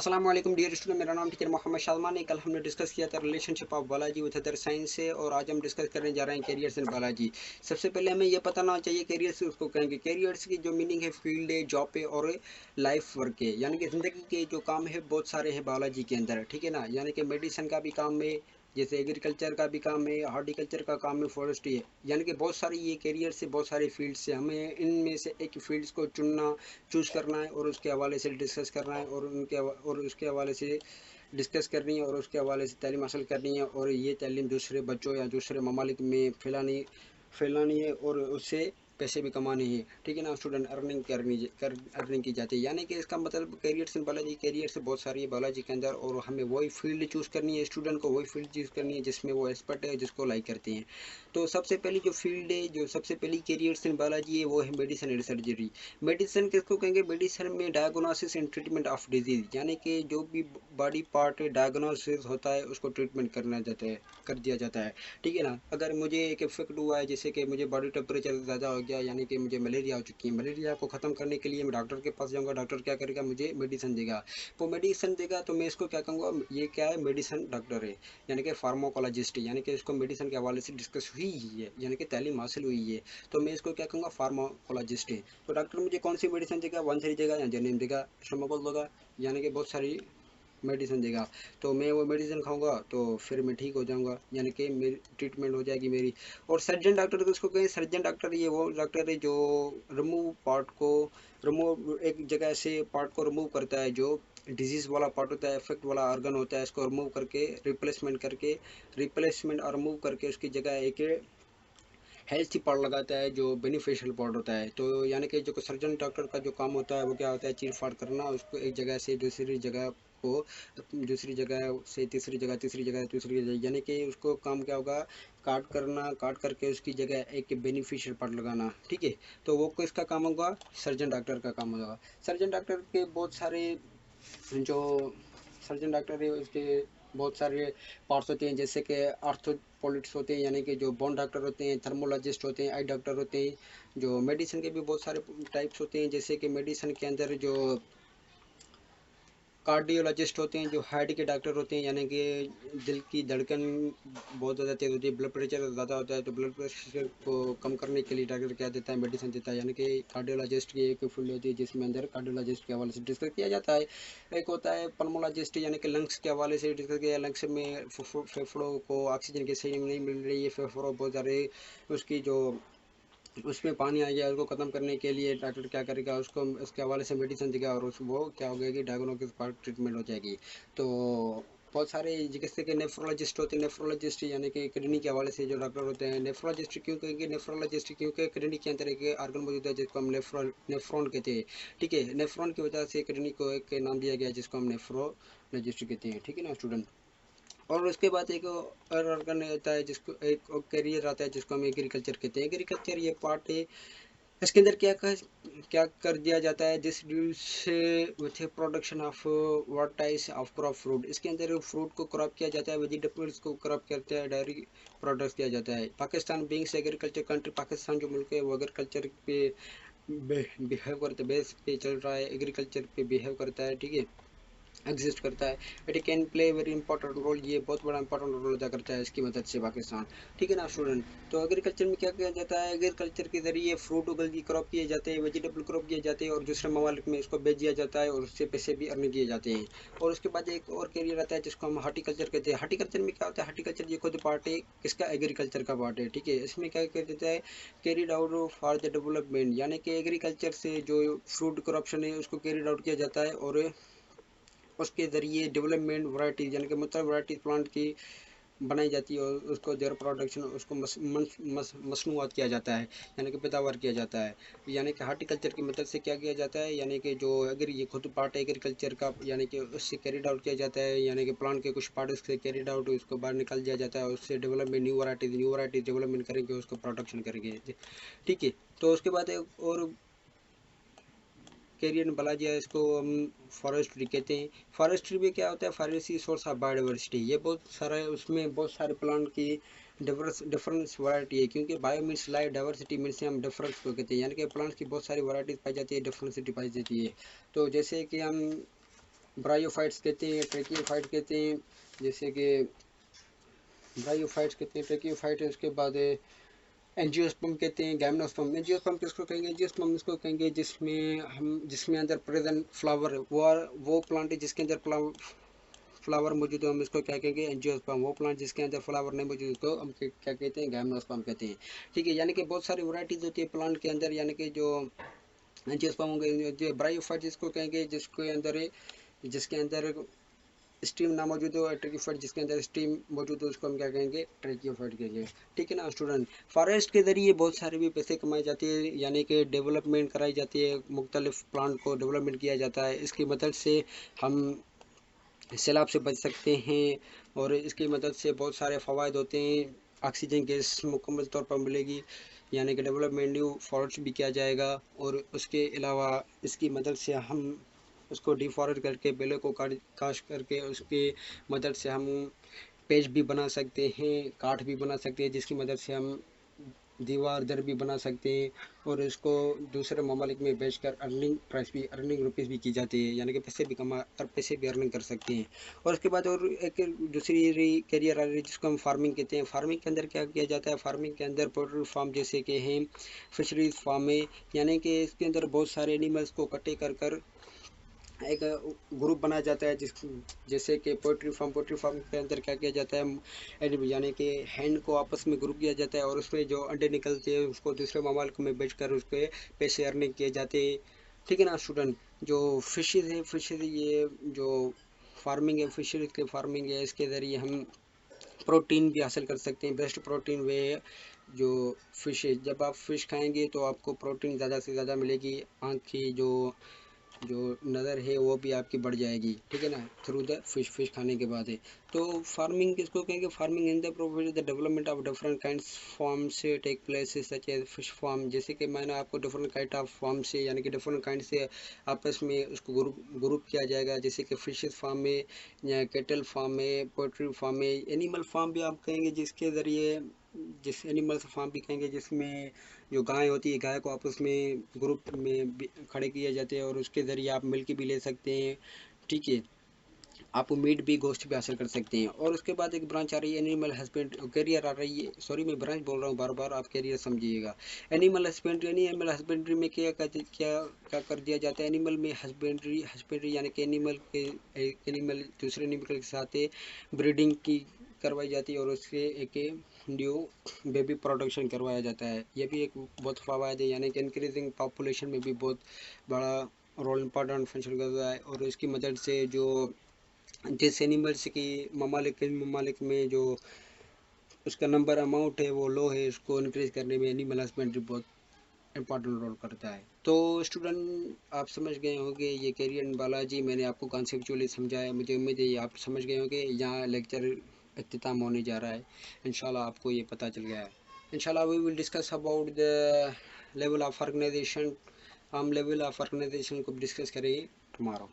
अस्सलाम वालेकुम dear student, मेरा नाम टीचर मोहम्मद शालमान है। कल हमने डिस्कस किया था relationship of biology with other science से, और आज हम डिस्कस करने जा रहे हैं कैरियर्स इन बायोलॉजी। सबसे पहले हमें यह पता होना चाहिए कैरियर्स उसको कहेंगे। कैरियर्स की जो मीनिंग है फील्ड है, जॉब है और लाइफ वर्क है, यानी कि ज़िंदगी के जो काम है बहुत सारे हैं बायोलॉजी के अंदर, ठीक है ना। यानी कि मेडिसिन का भी काम है, जैसे एग्रीकल्चर का भी काम है, हॉर्टिकल्चर का काम है, फॉरेस्ट्री है, यानी कि बहुत सारी ये कैरियर से बहुत सारे फील्ड्स से हमें इनमें से एक फील्ड्स को चुनना, चूज़ करना है और उसके हवाले से डिस्कस करना है और उसके हवाले से डिस्कस करनी है और उसके हवाले से तालीम हासिल करनी है, और ये तालीम दूसरे बच्चों या दूसरे ममालिक में फैलानी है और उससे पैसे भी कमाने हैं, ठीक है ना स्टूडेंट। अर्निंग की जाती है, यानी कि इसका मतलब कैरियर्स इन बायोलॉजी, कैरियर से बहुत सारी है बायोलॉजी के अंदर, और हमें वही फील्ड चूज़ करनी है, स्टूडेंट को वही फील्ड चूज़ करनी है जिसमें वो एक्सपर्ट है, जिसको लाइक करते हैं। तो सबसे पहली जो फील्ड है, जो सबसे पहली कैरियर्स इन बायोलॉजी है, वो है मेडिसिन एंड सर्जरी। मेडिसिन किसको कहेंगे? मेडिसिन में diagnosis and treatment of disease, यानी कि जो भी बॉडी पार्ट डायग्नोसिस होता है उसको ट्रीटमेंट कर दिया जाता है, ठीक है ना। अगर मुझे एक इफेक्ट हुआ है, जैसे कि मुझे बॉडी टेम्परेचर ज़्यादा हो गया, यानी कि मुझे मलेरिया हो चुकी है, मलेरिया को ख़त्म करने के लिए मैं डॉक्टर के पास जाऊँगा, डॉक्टर क्या करेगा? मुझे मेडिसिन देगा। वो मेडिसिन देगा तो मैं इसको क्या कहूँगा? ये क्या है? मेडिसिन डॉक्टर है, यानी कि फार्माकोलॉजिस्ट है, यानी कि इसको मेडिसिन के हवाले से डिस्कस हुई ही है, यानी कि तालीम हासिल हुई है, तो मैं इसको क्या कहूँगा? फार्माकोलॉजिस्ट है। तो डॉक्टर मुझे कौन सी मेडिसिन देगा? 1-3 देगा या जेनिम देगा, स्टोमाकोल देगा, यानी कि बहुत सारी मेडिसिन देगा। तो मैं वो मेडिसिन खाऊंगा तो फिर मैं ठीक हो जाऊंगा, यानी कि मेरी ट्रीटमेंट हो जाएगी मेरी। और सर्जन डॉक्टर किसको कहें? सर्जन डॉक्टर ये वो डॉक्टर है जो रिमूव एक जगह से पार्ट को रिमूव करता है, जो डिजीज वाला पार्ट होता है, इफेक्ट वाला ऑर्गन होता है, इसको रिमूव करके रिप्लेसमेंट और रिमूव करके उसकी जगह एक हेल्थ पार्ट लगाता है जो बेनिफिशियल पार्ट होता है। तो यानी कि जो सर्जन डॉक्टर का जो काम होता है वो क्या होता है? चीर फाड़ करना, उसको एक जगह से दूसरी जगह को, दूसरी जगह से तीसरी जगह, तीसरी जगह दूसरी जगह, यानी कि उसको काम क्या होगा? काट करना, काट करके उसकी जगह एक बेनिफिशियल पार्ट लगाना, ठीक है। तो वो किसका काम होगा? सर्जन डॉक्टर का काम होगा। सर्जन डॉक्टर के बहुत सारे जो सर्जन डॉक्टर है उसके बहुत सारे पार्ट्स होते हैं, जैसे कि आर्थोपोलिट्स होते हैं, यानी कि जो बोन डॉक्टर होते हैं, थर्मोलॉजिस्ट होते हैं, आई डॉक्टर होते हैं। जो मेडिसिन के भी बहुत सारे टाइप्स होते हैं, जैसे कि मेडिसिन के अंदर जो कार्डियोलॉजिस्ट होते हैं, जो हार्ट के डॉक्टर होते हैं, यानी कि दिल की धड़कन बहुत ज़्यादा तेज़ होती है, ब्लड प्रेशर ज़्यादा होता है, तो ब्लड प्रेशर को कम करने के लिए डॉक्टर क्या देता है? मेडिसिन देता है, यानी कि कार्डियोलॉजिस्ट की एक फील्ड होती है जिसमें अंदर कार्डियोलॉजिस्ट के हवाले से डिस्कस किया जाता है। एक होता है पल्मोलॉजिस्ट, यानी कि लंग्स के हवाले से डिस्कस किया, लंग्स में फेफड़ों को ऑक्सीजन की सही नहीं मिल रही है, फेफड़ों बहुत ज़्यादा उसकी जो उसमें पानी आ गया, उसको ख़त्म करने के लिए डॉक्टर क्या करेगा? उसको उसके हवाले से मेडिसिन देगा और उस वो क्या हो जाएगी? डायग्नोसिस पार्ट ट्रीटमेंट हो जाएगी। तो बहुत सारे जैसे कि नेफ्रोलॉजिस्ट होते हैं, नेफ्रोलॉजिस्ट यानी कि किडनी के हवाले से जो डॉक्टर होते हैं। नेफ्रोलॉजिस्ट क्यों कहेंगे नेफ्रोलॉजिस्ट? क्योंकि किडनी के अंदर एक आर्गन मौजूद है जिसको हम नेफ्रॉन कहते हैं, ठीक है। नेफ्रॉन की वजह से किडनी को एक नाम दिया गया जिसको हम नेफ्रोलॉजिस्ट कहते हैं, ठीक है ना स्टूडेंट। और उसके बाद एक और ऑर्गन आता है जिसको एक कैरियर आता है जिसको हम एग्रीकल्चर कहते हैं। एग्रीकल्चर ये पार्ट है, इसके अंदर क्या कर दिया जाता है? दिस से with production of what types of crop fruit, इसके अंदर फ्रूट को क्रॉप किया जाता है, वेजिटेबल्स को क्रॉप करते हैं, डायरी प्रोडक्ट्स किया जाता है। Pakistan being agriculture country, Pakistan जो मुल्क है वो एग्रीकल्चर पे बिहेव करते बेस पे चल रहा है, एग्रीकल्चर पे बिहेव करता है, ठीक है, एग्जिस्ट करता है। It can play very important role, ये बहुत बड़ा इंपॉर्टेंट रोल अदा करता है इसकी मदद से पाकिस्तान, ठीक है ना स्टूडेंट। तो एग्रीकल्चर में क्या किया जाता है? एग्रीकल्चर के जरिए फ्रूट उगल की क्रॉप किए जाते हैं, वेजिटेबल क्रॉप किए जाते हैं, और दूसरे ममालिक में इसको बेच दिया जाता है और उससे पैसे भी अर्न किए जाते हैं। और उसके बाद एक और कैरियर आता है जिसको हम हार्टिकल्चर कहते हैं। हार्टिकल्चर में क्या होता है? हार्टिकल्चर ये खुद पार्ट है किसका? एग्रीकल्चर का पार्ट है, ठीक है। इसमें क्या किया जाता है? Carried out for the development, यानी कि एग्रीकल्चर से जो फ्रूट क्रॉप्शन है उसको कैरिड आउट किया जाता है और उसके ज़रिए डेवलपमेंट वैरायटीज़, यानी कि मतलब वैरायटीज़ प्लांट की बनाई जाती है और उसको देयर प्रोडक्शन उसको मसनूआत किया जाता है, यानी कि पैदावार किया जाता है। यानी कि हार्टिकल्चर की मदद से क्या किया जाता है? यानी कि जो अगर ये खुद पार्ट है एग्रीकल्चर का, यानी कि उससे कैरिड आउट किया जाता है, यानी कि प्लांट के कुछ पार्ट उससे कैरिड आउट उसको बाहर निकाल दिया जाता है, उससे डेवलपमेंट न्यू वैरायटीज़ डेवलपमेंट करेंगे, उसको प्रोडक्शन करेंगे, ठीक है। तो उसके बाद एक और कैरियर बला दिया, इसको हम फॉरेस्ट्री कहते हैं। फॉरेस्ट्री में क्या होता है? फॉरेस्ट्री सोर्स ऑफ बायोडाइवर्सिटी, ये बहुत सारा है, उसमें बहुत सारे प्लांट की डिफरेंस वैरायटी है, क्योंकि bio means life, diversity means हम डिफरेंस को कहते हैं, यानी कि प्लांट्स की बहुत सारी वैरायटीज पाई जाती है, डिफरेंसिटी पाई जाती है। तो जैसे कि हम ब्रायोफाइट्स कहते हैं, ट्रेकियोफाइट कहते हैं, जैसे कि ब्रायोफाइट्स कहते हैं, ट्रेकियोफाइट है, उसके बाद एंजियोस्पर्म कहते हैं, गैमनोस्पर्म। एंजियोस्पर्म किसको कहेंगे? एंजियोस्पर्म इसको कहेंगे जिसमें अंदर प्रेजेंट फ्लावर, वो प्लांट है जिसके अंदर फ्लावर मौजूद है, हम इसको क्या कहेंगे? एंजियोस्पर्म। वो प्लांट जिसके अंदर फ्लावर नहीं मौजूद उसको हम क्या कहते हैं? गैमनोस्पर्म कहते हैं। ठीक है, यानी कि बहुत सारी वैरायटीज होती है प्लांट के अंदर, यानी कि जो एंजियोस्पर्म होंगे, जो ब्रायोफाइट जिसको कहेंगे जिसके अंदर स्टीम ना मौजूद हो, ट्रेकियोफाइट जिसके अंदर स्टीम मौजूद हो, उसको हम क्या कहेंगे? ट्रेकियोफाइट कहेंगे। ठीक है ना स्टूडेंट। फॉरेस्ट के जरिए बहुत सारे भी पैसे कमाए जाते हैं, यानी कि डेवलपमेंट कराई जाती है, मुख्तलिफ प्लांट को डेवलपमेंट किया जाता है। इसकी मदद से हम सैलाब से बच सकते हैं, और इसकी मदद से बहुत सारे फ़वाद होते हैं। ऑक्सीजन गैस मुकम्मल तौर पर मिलेगी, यानी कि डेवलपमेंट न्यू फॉरेस्ट भी किया जाएगा। और उसके अलावा इसकी मदद से हम उसको डिफॉरेस्ट करके, बेलों को काश करके उसके मदद से हम पेज भी बना सकते हैं, काठ भी बना सकते हैं, जिसकी मदद से हम दीवार दर भी बना सकते हैं, और इसको दूसरे ममालिक में बेचकर अर्निंग रुपीज़ भी की जाती है, यानी कि पैसे भी अर्निंग कर सकते हैं। और उसके बाद और एक दूसरी कैरियर आ रही है जिसको हम फार्मिंग कहते हैं। फार्मिंग के अंदर क्या किया जाता है? फार्मिंग के अंदर पोल्ट्री फार्म जैसे कि हैं, फिशरीज फार्म है, यानी कि इसके अंदर बहुत सारे एनिमल्स को कटे कर एक ग्रुप बनाया जाता है, जैसे कि पोल्ट्री फार्म के अंदर क्या किया जाता है? यानी कि हैंड को आपस में ग्रुप किया जाता है, और उसमें जो अंडे निकलते हैं उसको दूसरे ममालिक में बेचकर उसके पैसे अर्निंग किए जाते हैं। ठीक है ना स्टूडेंट। जो फिशेज ये जो फार्मिंग है, फिशरीज के फार्मिंग है, इसके ज़रिए हम प्रोटीन भी हासिल कर सकते हैं। बेस्ट प्रोटीन वे है जो फिश है। जब आप फिश खाएंगे तो आपको प्रोटीन ज़्यादा से ज़्यादा मिलेगी, आँख की जो नज़र है वो भी आपकी बढ़ जाएगी। ठीक है ना, थ्रू द फिश खाने के बाद है। तो फार्मिंग किसको कहेंगे? Farming in the provide the development of different kind farm से take place such as fish farm. जैसे कि मैंने आपको डिफरेंट काइंड ऑफ फार्म से, यानी कि डिफरेंट काइंड से आपस में उसको ग्रुप किया जाएगा, जैसे कि फिशेस फार्म में, या केटल फार्म में, पोल्ट्री फार्म में, एनिमल फार्म भी आप कहेंगे, जिस एनिमल्स फार्म भी कहेंगे जिसमें जो गाय होती है, गाय को आपस में ग्रुप में खड़े किए जाते हैं, और उसके ज़रिए आप मिल्क भी ले सकते हैं। ठीक है, आप मीट भी, गोश्त भी हासिल कर सकते हैं। और उसके बाद एक ब्रांच आ रही है एनिमल हस्बेंड्री, कैरियर आ रही है, सॉरी मैं ब्रांच बोल रहा हूँ बार बार, आप कैरियर समझिएगा। एनिमल हस्बेंड्री में क्या कर दिया जाता है? एनिमल में हस्बेंड्री यानी कि एनिमल दूसरे एनिमल के साथ ब्रीडिंग की करवाई जाती है, और उससे एक न्यू बेबी प्रोडक्शन करवाया जाता है। ये भी एक बहुत फ़वाद है, यानी कि इंक्रीजिंग पॉपुलेशन में भी बहुत बड़ा रोल इम्पोर्टेंट फंक्शन करता है। और इसकी मदद से जो जिस एनिमल्स की ममालिक में जो उसका नंबर अमाउंट है वो लो है, उसको इंक्रीज करने में एनिमल हस्बेंड्री बहुत इंपॉर्टेंट रोल करता है। तो स्टूडेंट आप समझ गए होंगे, ये कैरियर बालाजी मैंने आपको कॉन्सेप्चुअली समझाया, मुझे उम्मीद है ये आप समझ गए होंगे। यहाँ लेक्चर इख्तिताम होने जा रहा है, इंशाल्लाह आपको ये पता चल गया है। इंशाल्लाह we will discuss about the level of organisation. हम लेवल ऑफ ऑर्गेनाइजेशन को डिस्कस करेंगे टुमारो।